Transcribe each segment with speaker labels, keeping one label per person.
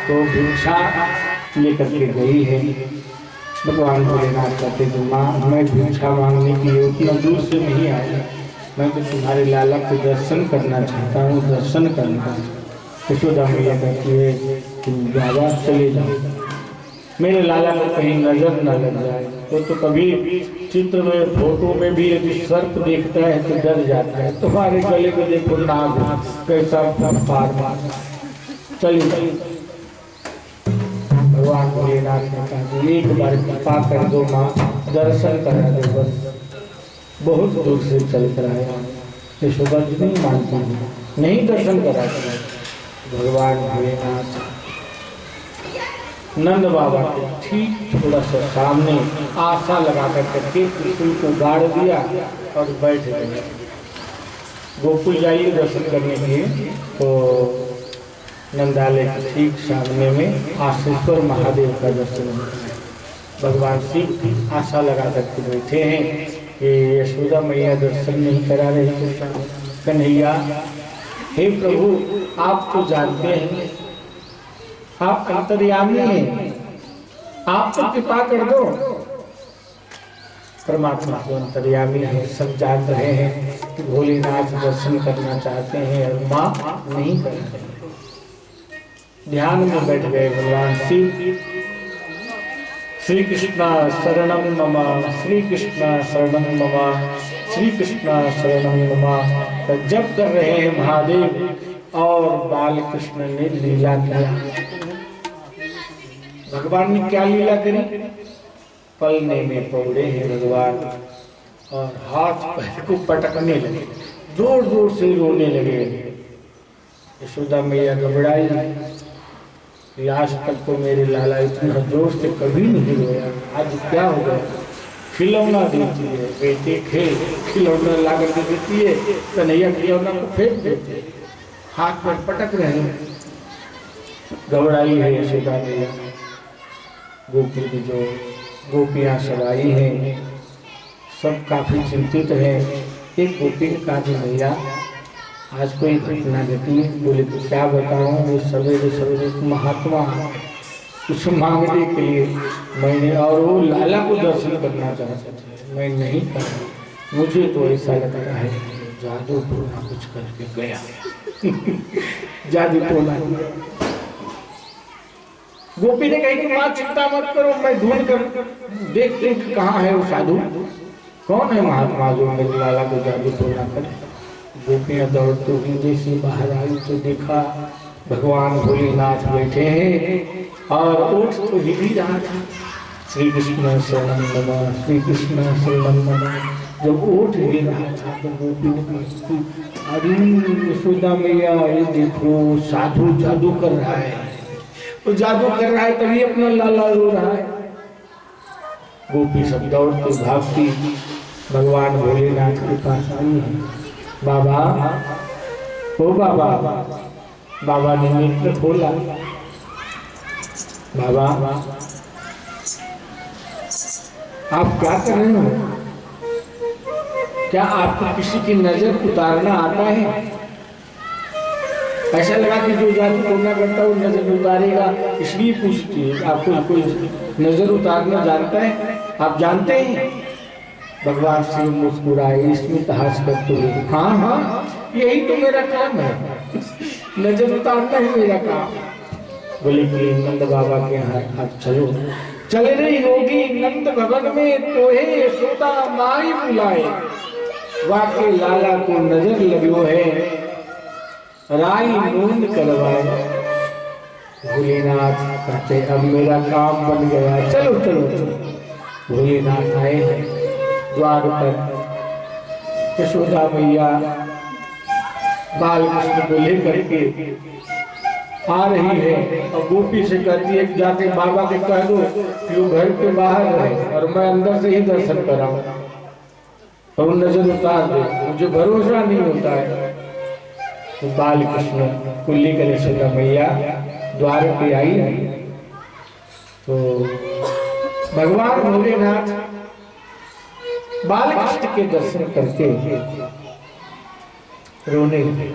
Speaker 1: तो भिक्षा लेकर के गई है। भगवान भोलेनाथ कहते कि माँ मैं भिक्षा मांगने के लिए उतना दूर से नहीं आया, मैं तो तुम्हारे लाला के दर्शन करना चाहता हूँ, दर्शन करना। यशोदा मैया कहती है कि बाबा चले जाओ, मेरे लाला को कहीं नजर न लग जाए। तो कभी चित्र में फोटो में भी यदि सर्प देखता है तो डर जाता है। तुम्हारे गले को देखो नाग कैसा पार चलिए। भगवान भोलेनाथ ने कहा एक बार कृपा कर दो माँ, दर्शन करा दो बस। बहुत दूर से चल कर आया, यशोदा जी नहीं मानती है, नहीं दर्शन करा। भगवान भोलेनाथ नंद बाबा के ठीक थोड़ा सा सामने आशा लगा करके त्रिशूल को गाड़ दिया और बैठ गए। गोकुल जाइए दर्शन करने के लिए, तो नंदालय के ठीक सामने में आशेश्वर महादेव का दर्शन होता है। भगवान शिव आशा लगा करके बैठे हैं कि यशोदा मैया दर्शन नहीं करा रही। कन्हैया हे प्रभु आप तो जानते हैं, आप अंतर्यामी हैं, आप तो कृपा कर दो। परमात्मा तो अंतर्यामी है, सब जान रहे हैं कि भोलेनाथ दर्शन करना चाहते हैं और माँ नहीं कर रहे। ध्यान में बैठ गए भगवान शिव। श्री कृष्ण शरणं मम, श्री कृष्ण शरणं मम, श्री कृष्ण शरणं मम जप कर रहे हैं महादेव। और बाल कृष्ण ने लीला किया। भगवान ने क्या लीला करी? पलने में पौड़े हैं भगवान और हाथ पैर को पटकने लगे, जोर जोर से रोने लगे। यशोदा मैया घबराई, आज तक तो मेरे लाला इतना जोर से कभी नहीं रोया, आज क्या हो गया? खिलौना देती है बेटे, खेल खिलौना ला कर देती है, कन्हैया खिलौना को फेंक देते, हाथ पर पटक रहे हैं। घबराई है यशोदा मैया। गोपी की जो गोपियाँ सब आई हैं सब काफी चिंतित है। एक गोपी ने कहा कि भैया आज कोई घटना घटी। बोले तो क्या बताऊं, वो सवेरे सवेरे महात्मा कुछ मांगने के लिए मैंने, और वो लाला को दर्शन करना चाहते थे, मैं नहीं कर। मुझे तो ऐसा लगता है जादू टोना कुछ करके गया। जादू टोना। गोपी ने कही कि माँ चिंता मत करो, मैं ढूंढ कर देखते हैं कहाँ है वो साधु, कौन है महात्मा जो मेरे लाला को जादू टोना करे। गोपियाँ दौड़ते हुए जैसे बाहर आई तो देखा भगवान भोलेनाथ बैठे हैं और ओठ तो हिल ही रहा था, श्री कृष्ण शरणं मम, श्री कृष्ण शरणं मम। जब ओठ हिल रहा था तो गोपी ने कहा अरे यशोदा मैया ये देखो साधु जादू कर रहा है, वो जादू कर रहा है तभी अपना लाला रो रहा है। गोपी सब दौड़ती भागती भगवान भोलेनाथ के पास आई है। बाबा ओ बाबा, बाबा ने नेत्र खोला। बाबा आप क्या कर रहे हो? क्या आपको किसी की नजर उतारना आता है? ऐसा लगा कि जो जादू टोना करता है वो नजर उतारेगा, इसलिए पूछती है आपको कोई नजर उतारना जानता है? आप जानते हैं? भगवान शिव मुस्कुराए, इसमें हास करते हुए हाँ हाँ यही तो मेरा काम है, नजर उतारना ही मेरा काम। बोले कि नंद बाबा के यहाँ आप चलो। चले रही होगी नंद भवन में तो है यशोदा माई बुलाए, वाके लाला को नजर लगियो है राई नोंद करवाए। भोलेनाथ कहते अब मेरा काम बन गया, चलो चलो चलो। भोलेनाथ आए हैं द्वार पर। यशोदा मैया बाल कृष्ण को लेकर के आ रही है और गोपी से कहती है कि जाके बाबा को कह दो कि वो घर के बाहर रहे और मैं अंदर से ही दर्शन कराऊं और नजर उतार दे, मुझे भरोसा नहीं होता है। तो बाल कृष्ण को लेकर यशोदा मैया द्वार पे आई है। तो भगवान भोलेनाथ बाल कृष्ण के दर्शन करके रोने लगे।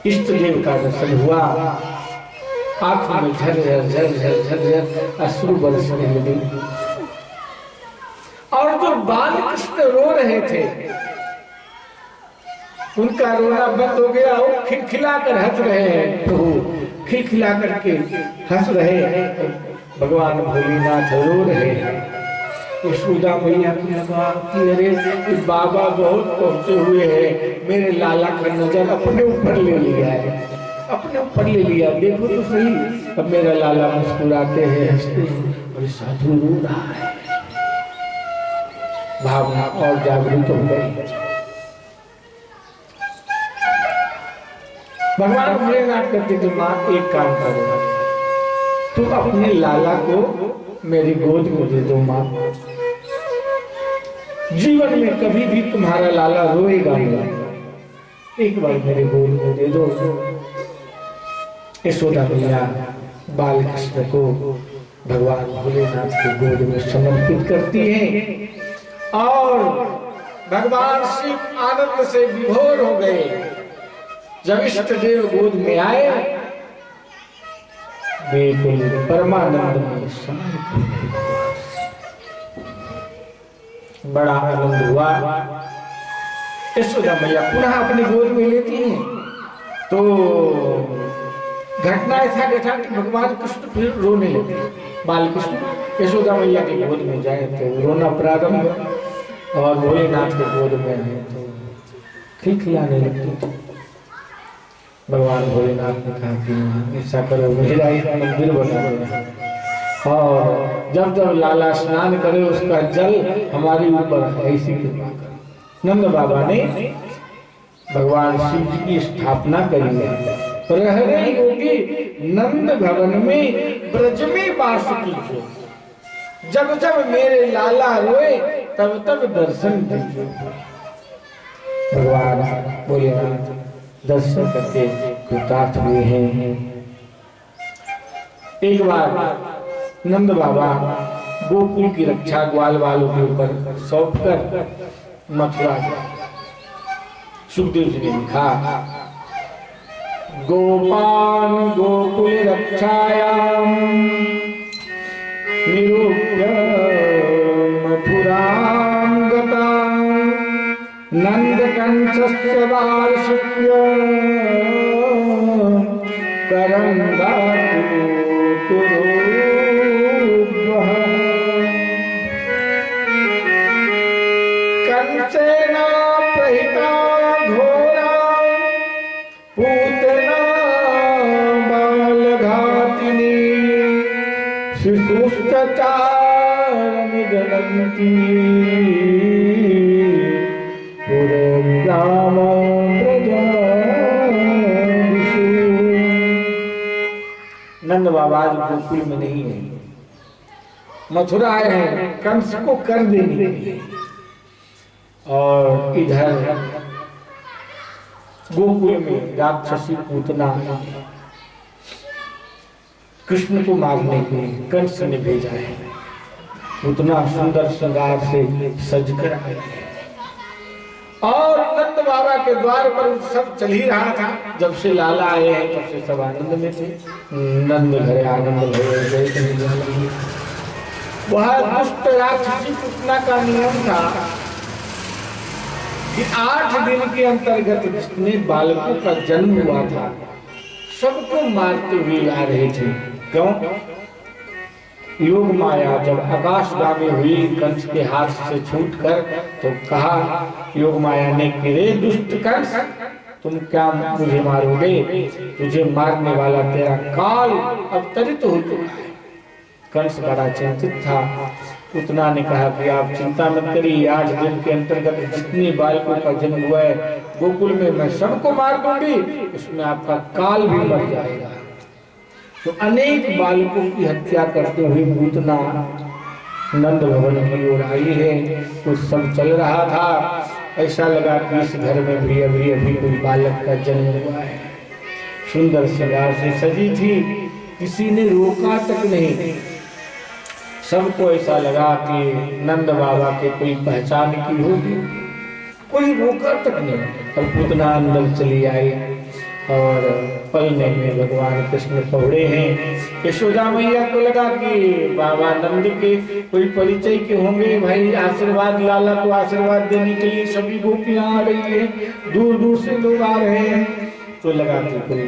Speaker 1: इष्ट देव का दर्शन हुआ, आंखों में झरझर झरझर झरझर अश्रु बरसने लगे। और जो बाल कृष्ण रो रहे थे उनका रोना बंद हो गया। वो खिलखिला कर हंस रहे हैं, प्रभु खिलखिला करके हंस रहे हैं। भगवान भोलेनाथ रो रहे हैं। यशोदा मैया को लगा कि अरे बाबा बहुत पहुंचे हुए हैं, मेरे लाला का नजर अपने ऊपर ले लिया है, अपने ऊपर ले लिया। देखो तो सही, अब मेरा लाला मुस्कुराते हैं, हंसते हैं, और साधु रो रहा है। भावना और जागरूक हो गई। भगवान भोलेनाथ कहते थे, माँ एक काम करो, तू अपने लाला को मेरी गोद में दे दो माँ। जीवन में कभी भी तुम्हारा लाला रोएगा नहीं, एक बार मेरे गोद में दे दो। यशोदा मैया बाल कृष्ण को भगवान भोलेनाथ के गोद में समर्पित करती हैं और भगवान शिव आनंद से विभोर हो गए। जब इष्ट देव गोद में आए, बिल्कुल परमानंद में शांत, बड़ा आनंद हुआ। यशोदा मैया पुनः अपनी गोद में लेती हैं तो घटना ऐसा घटा कि भगवान कृष्ण फिर रोने लगे। बाल कृष्ण यशोदा मैया के गोद में जाए तो रोना प्रारंभ, और भोलेनाथ के गोद में आए तो खिलखिलाने लगती। भगवान भोलेनाथ ने कहा कि ऐसा करो, मेरा एक मंदिर बना दो, और जब जब लाला स्नान करे उसका जल हमारे ऊपर ऐसी कृपा करो। नंद बाबा ने भगवान शिव की स्थापना करी है। रह रही होगी नंद भवन में, ब्रज में वास कीजिए, जब जब मेरे लाला रोए तब तब दर्शन दीजिए। भगवान भोलेनाथ दर्शन करके कृतार्थ हुए हैं। एक बार नंद बाबा गोकुल की रक्षा ग्वाल वालों के ऊपर सौंप कर मथुरा गए। सुखदेव जी ने लिखा, गोपान गोकुल रक्षायाम निरूप्य मथुरां गतां नंदकंसस्य वार्षिक्य करं दातु कुरुद्वः। कंसेन प्रहिता घोरा पूतना बालघातिनी शिशुश्च चारनिगलन्ति पुरग्राम ब्रजादिषु। नंद बाबा गोकुल में नहीं है, मथुरा आए हैं कंस को कर देने के लिए, और इधर गोकुल में राक्षसी पूतना कृष्ण को मारने के लिए कंस ने भेजा है। पूतना सुंदर श्रृंगार से सजकर आए, और नंद बाबा के द्वार पर सब चल ही रहा था। जब से लाला आए हैं तब से सब आनंद में थे। नंद घरे आनंद भरे। वह दुष्ट राक्षसी पूतना का नियम था कि 8 दिन के अंतर्गत जितने बालकों का जन्म हुआ था सबको मारते हुए आ रहे थे। क्यों? योग माया जब आकाशगामी हुई कंस के हाथ से छूटकर, तो कहा योग माया ने कि रे दुष्ट कंस, तुम क्या मुझे मारोगे? तुझे मारने वाला तेरा काल अवतरित हो चुका है। कंस बड़ा चिंतित था। पूतना ने कहा कि आप चिंता मत करिए, 8 दिन के अंतर्गत जितने बालकों का जन्म हुआ है गोकुल में मैं सबको मार दूंगी, उसमें आपका काल भी मर जाएगा। तो अनेक बालकों की हत्या करते हुए पूतना नंद भवन की ओर आई है। कुछ सब चल रहा था, ऐसा लगा कि इस घर में भी अभी कोई बालक का जन्म हुआ है। सुंदर श्रृंगार से सजी थी, किसी ने रोका तक नहीं। सबको ऐसा लगा कि नंद बाबा के कोई पहचान की होगी, कोई रोका तक नहीं। और पूतना अंदर चली आई और पलने में भगवान कृष्ण पहुड़े हैं। यशोदा मैया को लगा कि बाबा नंद के कोई परिचय के होंगे, भाई आशीर्वाद, लाला को आशीर्वाद देने के लिए सभी गोपियां आ रही है, दूर दूर से लोग आ रहे हैं। तो लगा कि कोई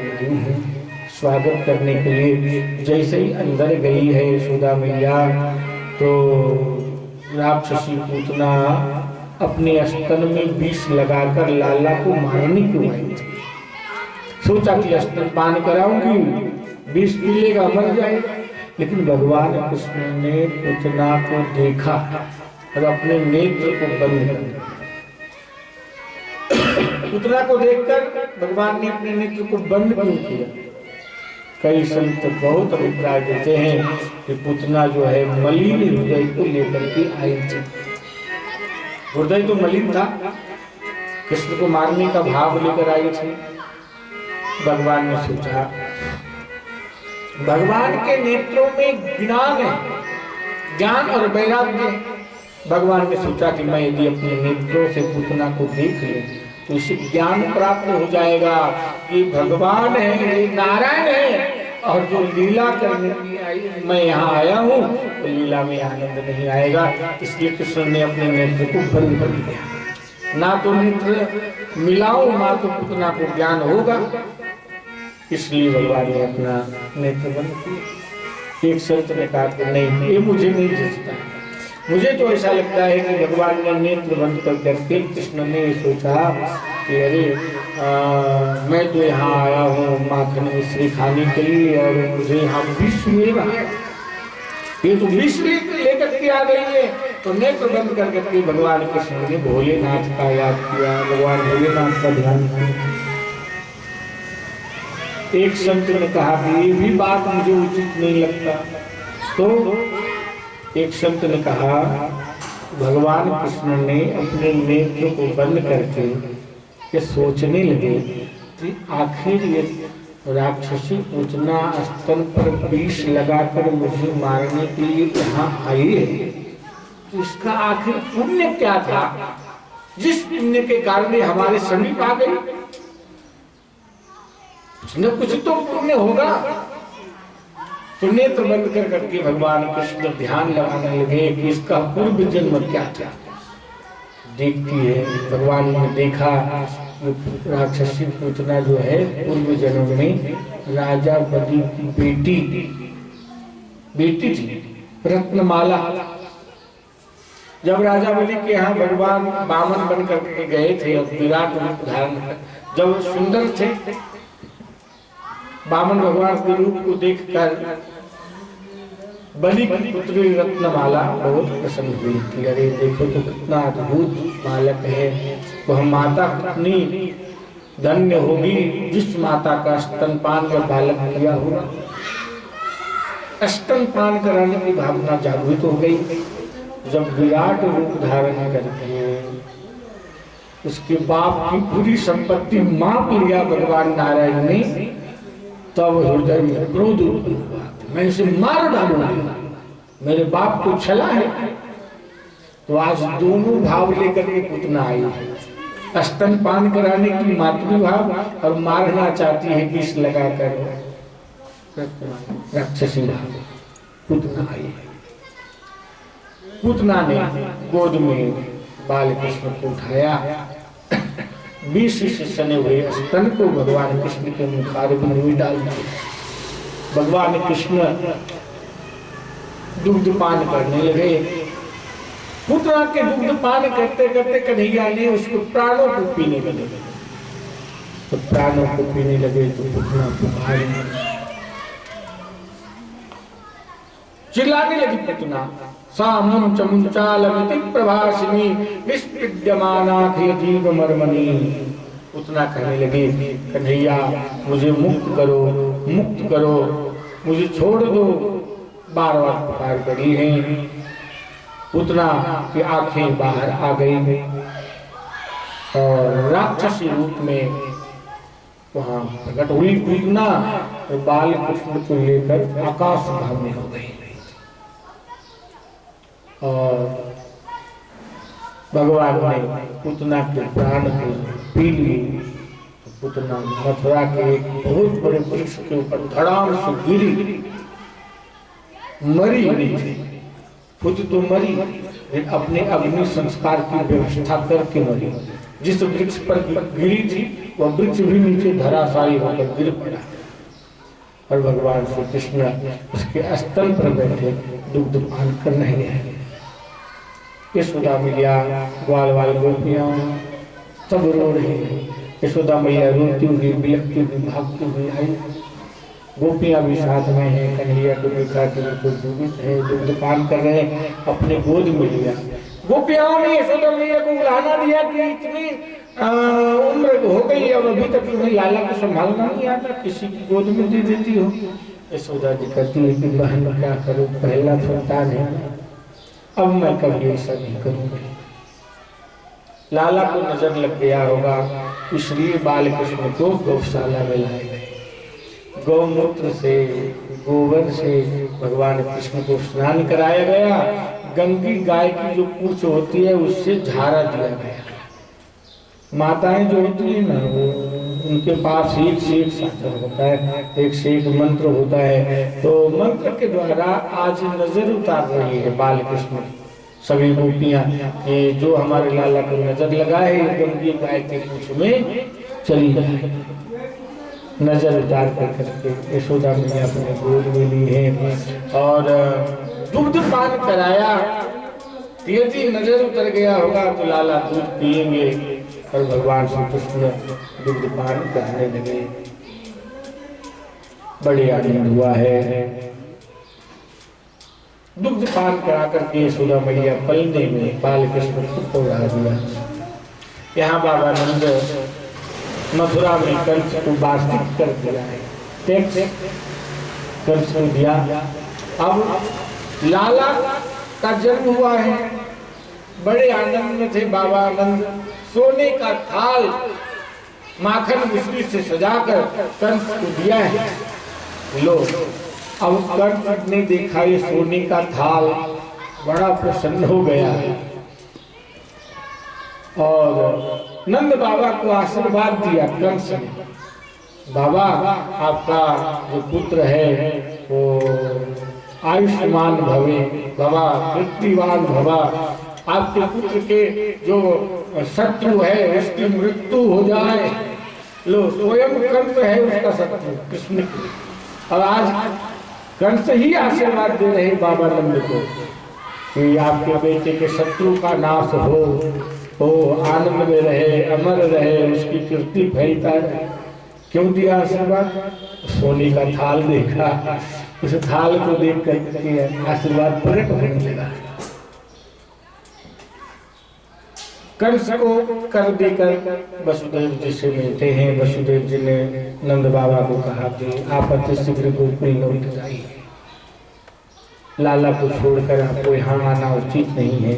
Speaker 1: स्वागत करने के लिए। जैसे ही अंदर गई है यशोदा मैया तो राक्षसी पूतना अपने स्तन में विष लगाकर लाला को मारने को आई थी। सोचा कि स्तन पान कराऊंगी, विष पी लेगा, मर जाएगा। लेकिन भगवान कृष्ण ने पूतना को देखा और अपने नेत्र को बंद कर दिया। पूतना को देखकर भगवान ने अपने नेत्र को बंद क्यों किया? कई संत बहुत अभिप्राय देते हैं कि पूतना जो है मलिन हृदय को लेकर के आई थी। हृदय तो मलिन था, कृष्ण को मारने का भाव लेकर आई थी। भगवान ने सोचा, भगवान के नेत्रों में ज्ञान है, ज्ञान और वैराग्य। भगवान ने सोचा कि मैं यदि अपने नेत्रों से पूतना को देख लूं तो इसे ज्ञान प्राप्त हो जाएगा। ये भगवान है, ये नारायण है, और जो लीला करने की आई मैं यहाँ आया हूँ तो लीला में आनंद नहीं आएगा। इसलिए कृष्ण ने अपने नेत्र को बंद कर दिया। ना तो नेत्र मिलाऊं, ना तो पूतना को ज्ञान होगा। इसलिए भगवान ने अपना नेत्र बंद किया। एक संत ने कहा कि नहीं, ये मुझे नहीं जचता। मुझे तो ऐसा लगता है कि भगवान ने नेत्र बंद कर करके कृष्ण ने सोचा कि अरे मैं तो यहाँ आया हूँ माखन मिश्री खाने के लिए और मुझे यहाँ विष मिल रहा है, ये तो विष लेकर के आ गई है। तो नेत्र बंद कर करके भगवान कृष्ण ने भोलेनाथ का याद किया, भगवान भोलेनाथ का ध्यान किया। एक संत ने कहा कि ये भी बात मुझे उचित नहीं लगता। तो एक संत ने कहा भगवान कृष्ण ने अपने नेत्र को बंद करके ये सोचने लगे कि आखिर ये राक्षसी पूतना स्तन पर विष लगाकर मुझे मारने के लिए यहाँ आई है, तो इसका आखिर पुण्य क्या था जिस पुण्य के कारण हमारे समीप आ गई? कुछ तो पुण्य होगा। तो नेत्र बंद कर करके भगवान कृष्ण ध्यान लगाने लगे कि इसका पूर्व जन्म क्या था। देखती है, भगवान ने देखा राक्षसी पूतना जो है पूर्व जन्म में राजा बलि की बेटी थी, रत्नमाला। जब राजा बलि के यहाँ भगवान बामन बन करके गए थे और विराट रूप धारण, जब सुंदर थे, बामन भगवान के रूप को देखकर बलि की पुत्री रत्नमाला बहुत प्रसन्न हुई कि अरे देखो तो कितना अद्भुत बालक है, वह माता कितनी धन्य होगी जिस माता का स्तनपान या बालक किया होगा। स्तनपान कराने की भावना जागृत हो गई। जब विराट रूप धारण करके उसके बाप की पूरी संपत्ति माप लिया भगवान नारायण ने, तब हृदय में क्रोध उत्पन्न हुआ, मैं इसे मार डालूंगा, मेरे बाप को छला है। तो आज दोनों भाव लेकर के पूतना आई है, स्तनपान कराने की मातृभाव और मारना चाहती है विष लगाकर राक्षसी भाव। पूतना आई है। पूतना ने गोद में बाल कृष्ण को उठाया, विष से सने हुए स्तन को भगवान कृष्ण के मुखारबिंद में डाल दिया। भगवान कृष्ण दुग्ध पान करने लगे। पूतना के दुग्ध पान करते करते कन्हैया ने उसको प्राणों को पीने लगे। तो प्राणों को पीने लगे तो पूतना पुकार चिल्लाने लगी। पूतना सामुं चमुंचालमिति प्रभासिनी निष्पीड्यमानाखिल जीव मर्मणि। पूतना कहने लगी, कन्हैया मुझे मुक्त करो, मुक्त करो, मुझे छोड़ दो। बार बार पुकार करी है। पूतना की आंखें बाहर आ गई और राक्षसी रूप में वहां प्रकट हुई। पूतना बाल कृष्ण को लेकर आकाश धामी हो गई और भगवान ने पूतना के प्राण को पी लिए। पूतना मथुरा के एक बहुत बड़े वृक्ष के ऊपर धड़ाम से गिरी, मरी नहीं थी, खुद तो मरी, अपने अग्नि संस्कार की व्यवस्था करके मरी। जिस वृक्ष पर गिरी थी वह वृक्ष भी नीचे धराशायी होकर गिर पड़ा और भगवान श्री कृष्ण उसके स्तन पर बैठे दुग्ध पान कर रहे हैं। यशोदा मैया, ग्वाल वाल गोपियां सब रो रहे हैं। यशोदा मैया रोती हुई, बिलखती हुई, भागती हुई आई। गोपियां भी साथ में हैं, कन्हैया को देखा कि वो तो जीवित है, दुग्ध पान कर रहे हैं, अपने गोद में लिया। गोपियाओं ने यशोदा मैया को उलाहना दिया कि इतनी उम्र हो गई अब अभी तक तुम्हें लाला को संभालना नहीं आता, किसी की गोद में दे देती हो। यशोदा जी कहती है कि बहन क्या करूं, पहला संतान है, अब मैं कभी ऐसा नहीं करूंगी। लाला को नजर लग गया होगा, इसलिए बाल कृष्ण को गौशाला में लाए गए। गौमूत्र से, गोबर से भगवान कृष्ण को स्नान कराया गया। गंगी गाय की जो पूंछ होती है उससे झारा दिया गया। माताएं जो होती है ना, वो उनके पास एक से एक साधन होता है, एक से एक मंत्र होता है। तो मंत्र के द्वारा आज नजर उतार रही है बाल कृष्ण सभी गोपियां कि जो हमारे लाला को नजर लगाए गंगी गाय के पूंछ में चली जाए। नजर उतार कर करके यशोदा मैया अपने गोद में ली है और दुग्ध पान कराया। यदि नजर उतर गया होगा तो लाला दूध पिएंगे और भगवान श्री कृष्ण दुग्ध पान करने लगे। बड़े आनंद हुआ है। दुग्ध पान करा करके यशोदा मैया पलने में बाल कृष्ण को उड़ा दिया। यहाँ बाबा नंद मथुरा में कंस को वार्षिक कर दिया है, टैक्स कंस को दिया। अब लाला का जन्म हुआ है, बड़े आनंद में थे बाबा आनंद। सोने का थाल माखन मिश्री से सजाकर कंस को दिया है। लो, अब कंस ने देखा ये सोने का थाल, बड़ा प्रसन्न हो गया और नंद बाबा को आशीर्वाद दिया कंस ने। बाबा, आपका जो पुत्र है वो आयुष्मान भवे, बाबा कीर्तिवान भवा। आपके पुत्र के जो शत्रु है उसकी मृत्यु हो जाए। लो, स्वयं कंस है उसका शत्रु कृष्ण। और आज कंस ही आशीर्वाद दे रहे बाबा नंद को कि आपके बेटे के शत्रु का नाश हो, आनंद में रहे, अमर रहे, उसकी कीर्ति फैलता रहे। क्यों दिया आशीर्वाद? सोने का थाल देखा, उस थाल को देख कर आशीर्वाद प्रकट होने लगा। कंस को कर देकर वसुदेव जी से मिलते हैं। वसुदेव जी ने नंद बाबा को कहा कि आप अति शीघ्र गोकुल लौट जाइए, लाला को छोड़कर आपको यहाँ आना उचित नहीं है।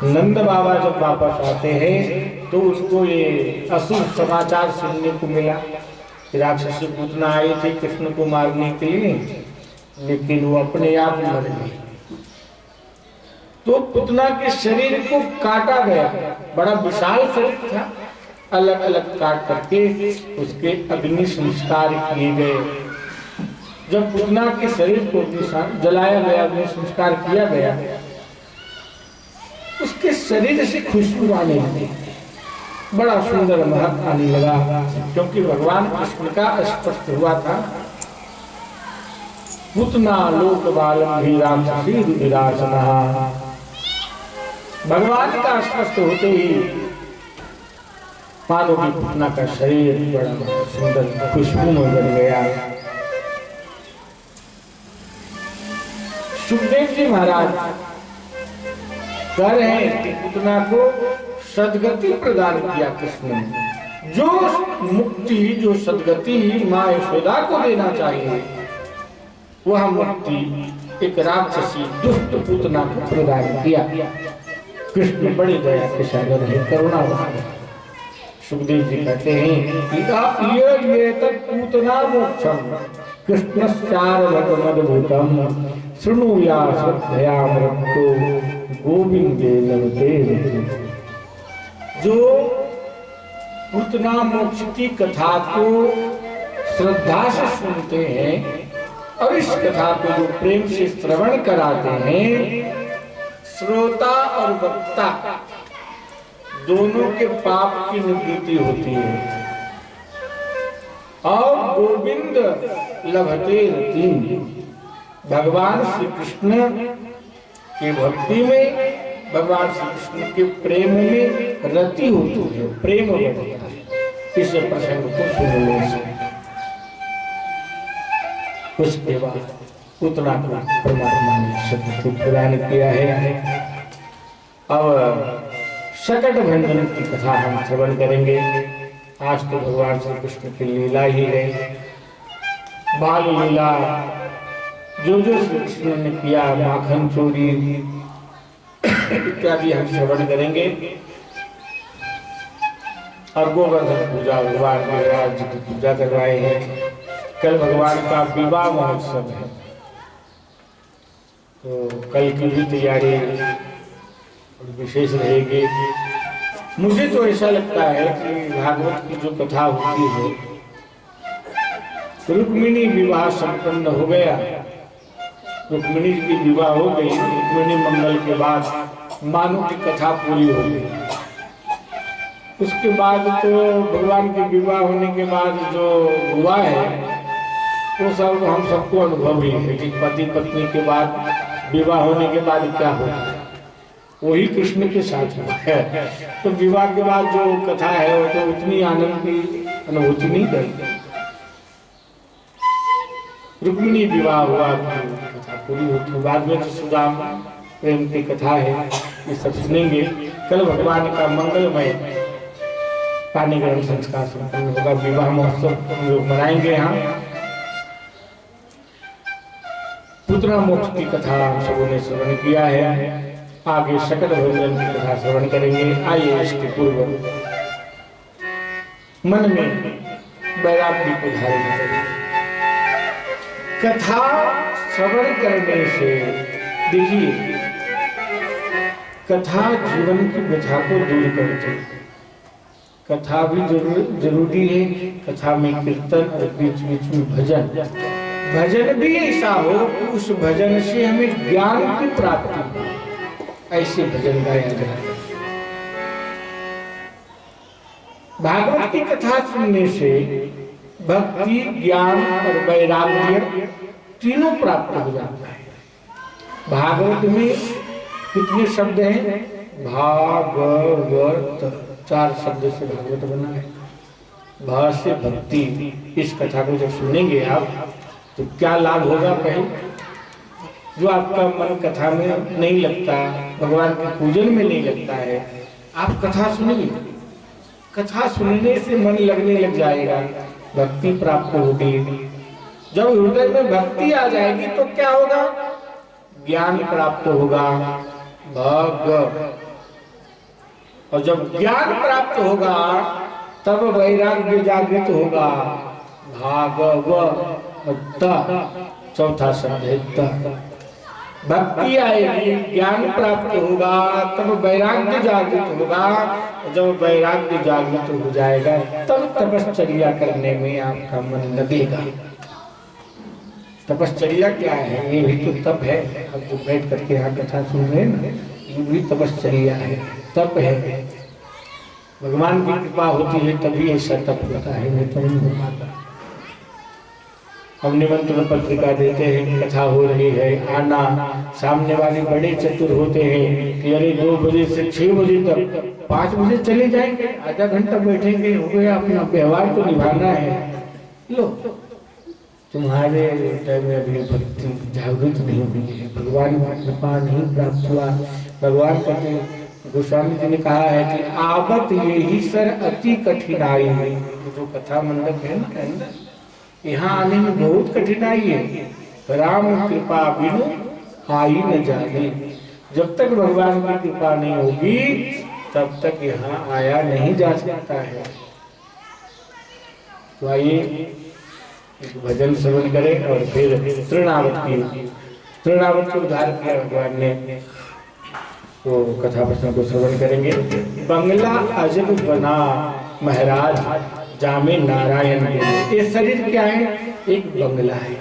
Speaker 1: नंद बाबा जब वापस आते हैं तो उसको ये अशुभ समाचार सुनने को मिला। राक्षसी पूतना आई थी कृष्ण को मारने के लिए, लेकिन वो अपने आप मर गई। तो पुतना के शरीर को काटा गया, बड़ा विशाल शरीर था, अलग अलग काट करके उसके अग्नि संस्कार किए गए। जब पुतना के शरीर को जलाया गया, अग्नि संस्कार किया गया, उसके शरीर से खुशबू आने लगी, बड़ा सुंदर महक आने लगा, क्योंकि भगवान कृष्ण का स्पष्ट हुआ था पुतना लोक बालम भी राक्षसी विरासना। भगवान का स्पष्ट होते ही मानो की पुतना का शरीर बड़ा सुंदर खुशबू में बन गया। सुखदेव जी महाराज कह रहे हैं कि पुतना को सदगति प्रदान किया कृष्ण ने। जो मुक्ति, जो सदगति माँ यशोदा को देना चाहिए, वह मुक्ति एक राक्षसी दुष्ट पुतना को प्रदान किया। कृष्ण बड़ी दया के सागर है, करुणावान। सुखदेव जी कहते हैं कि ये पूतना मोक्षम कृष्णश्चारभटमद्भुतम शृणुया श्रद्धया मृत्यो गोविंदे लभते। जो पूतना मोक्ष की कथा को श्रद्धा से सुनते हैं और इस कथा को जो प्रेम से श्रवण कराते हैं, श्रोता और वक्ता दोनों के पाप की निवृत्ति होती है। और गोविंद लभते रतिम, भगवान श्री कृष्ण की भक्ति में, भगवान श्री कृष्ण के प्रेम में रति होती है, प्रेम बढ़ता है। इस प्रसंग को सुनने से उसके बाद उतना को परमात्मा ने शब्द को प्रदान किया है। अब शकट भंजन की कथा हम श्रवण करेंगे। आज तो भगवान श्री कृष्ण की लीला ही है, बाल लीला जो जो श्री कृष्ण ने किया, माखन चोरी इत्यादि हम श्रवण करेंगे। और गोवर्धन पूजा, भगवान महाराज जी की पूजा करवाए हैं। कल भगवान का विवाह महोत्सव है, तो कल की भी तैयारी विशेष रहेगी। मुझे तो ऐसा लगता है कि भागवत की जो कथा होती है, रुक्मिणी विवाह संपन्न हो गया, रुक्मिणी की विवाह हो गई, रुक्मिणी मंगल के बाद मानो की कथा पूरी हो गई। उसके बाद तो भगवान के विवाह होने के बाद जो हुआ है वो सब हम सबको अनुभव ही है कि पति पत्नी के बाद विवाह होने के बाद क्या होता है, वही कृष्ण के साथ हुआ है। तो विवाह के बाद जो कथा है वो तो उतनी आनंद की अनुभूति नहीं करती। रुक्मिणी विवाह हुआ, कथा पूरी होती है। बाद में तो सुदाम प्रेम की कथा है, ये सब सुनेंगे। कल भगवान का मंगलमय पानी ग्रहण संस्कार संपन्न होगा, विवाह महोत्सव हम लोग मनाएंगे। यहाँ पुत्र मोक्ष की कथा हम सबों ने श्रवण किया है, आगे शकट भंजन की कथा श्रवण करेंगे। आइए इसके पूर्व मन में वैराग्य को धारण करें। कथा श्रवण करने से देखिए, कथा जीवन की व्यथा को दूर करती है। कथा भी जरूरी है, कथा में कीर्तन और बीच बीच में भजन, भजन भी ऐसा हो कि उस भजन से हमें ज्ञान की प्राप्ति हो, ऐसे भजन गाया जाए। भागवत की कथा सुनने से भक्ति, ज्ञान और वैराग्य तीनों प्राप्त हो जाता है। भागवत में कितने शब्द हैं? भागवत, 4 शब्द से भागवत बना है। भाव से भक्ति। इस कथा को जब सुनेंगे आप तो क्या लाभ होगा? पहले जो आपका मन कथा में नहीं लगता, भगवान के पूजन में नहीं लगता है, आप कथा सुनिए। कथा सुनने से मन लगने लग जाएगा, भक्ति प्राप्त होगी। जब हृदय में भक्ति आ जाएगी तो क्या होगा? ज्ञान प्राप्त होगा, और जब ज्ञान प्राप्त होगा तब वैराग्य जागृत होगा, भागवत। चौथा शब्द है भक्ति आएगी, ज्ञान प्राप्त होगा, तब वैराग्य जागृत होगा। जब वैराग्य जागृत हो जाएगा तब तपश्चर्या करने में आपका मन लगेगा। तपश्चर्या क्या है? ये भी तो तप है। अब जो बैठ करके यहाँ कथा सुन रहे हैं ना, ये भी तपश्चर्या है, तप है। भगवान की कृपा होती है तभी ऐसा तप होता है, नहीं तो नहीं हो पाता। हम निमंत्रण पत्रिका देते हैं, कथा हो रही है, आना। सामने वाले बड़े चतुर होते हैं कि अरे 2 बजे से 6 बजे तक, 5 बजे चले जाएंगे, आधा घंटा बैठेंगे, हो गया, अपना व्यवहार तो निभाना है। लो, तुम्हारे टाइम में अभी भक्ति जागृत नहीं हुई है, भगवान की कृपा नहीं प्राप्त हुआ। भगवान कहते गोस्वामी जी ने कहा है कि आवत यही सर अति कठिनाई है। जो कथा मंडप है ना, यहाँ आने में बहुत कठिनाई है। राम कृपा बिनु आई न जाने। जब तक भगवान की कृपा नहीं होगी तब तक यहाँ आया नहीं जा सकता है। तो आइए भजन श्रवण करें और फिर तृणावत को उद्धार किया भगवान ने, तो कथा प्रश्न को श्रवण करेंगे। बंगला अजब बना महाराज जामे नारायण बोले। ये शरीर क्या है? एक बंगला है,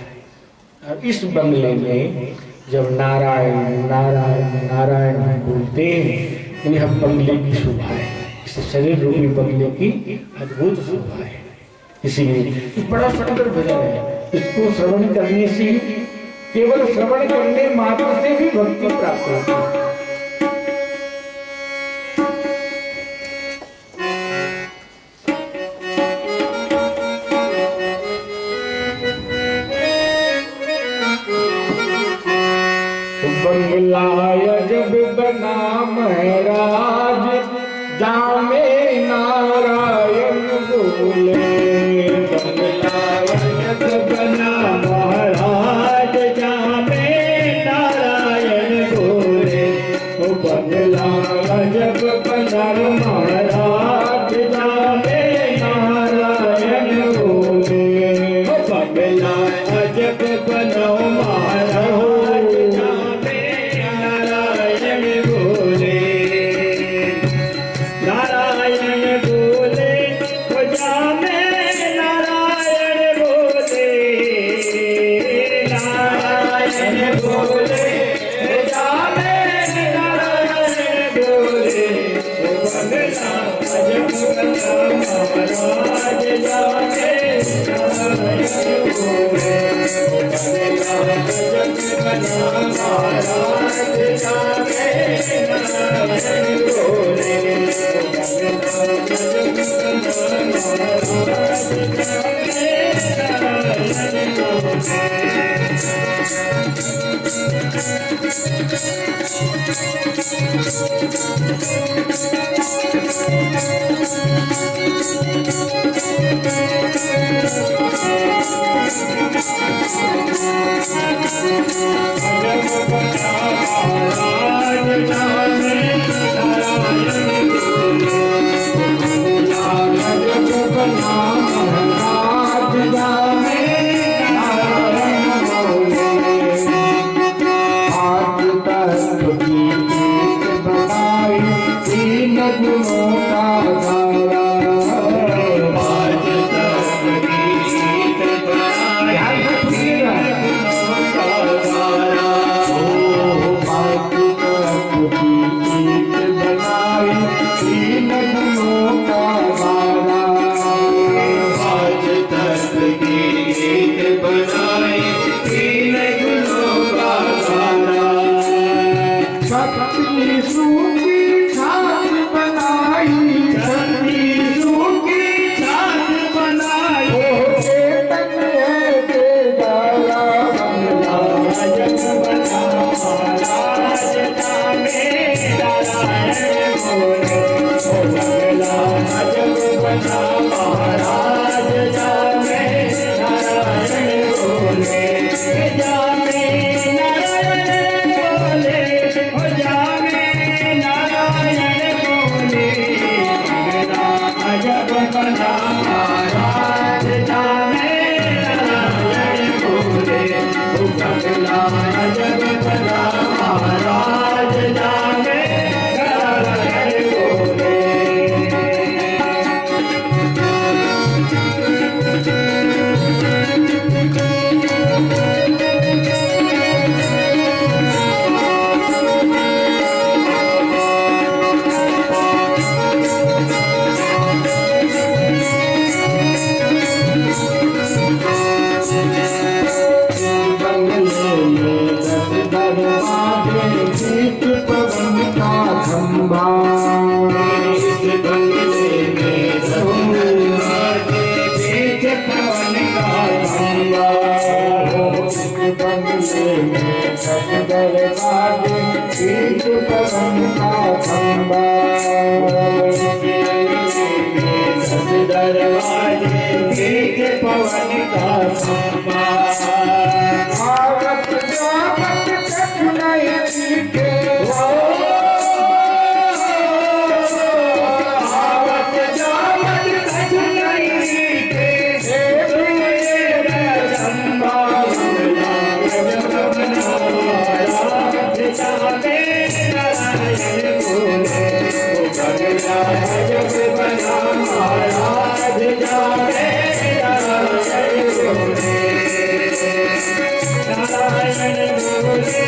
Speaker 1: और इस बंगले में जब नारायण नारायण नारायण बोलते हैं तो यह बंगले की शोभा है, इस शरीर रूपी बंगले की अद्भुत शोभा है। इसीलिए बड़ा सुंदर भजन है, इसको श्रवण करने से, केवल श्रवण करने मात्र से भी भक्ति प्राप्त होती है। बंगला जब बना महाराज जामे नारायण बोले। बंगला जब बना महाराज जामे नारायण बोले। बंगला जब बना महाराज जामे नारायण बोले। बंगला जब बनो महाराज
Speaker 2: जब बना नारायण गुरु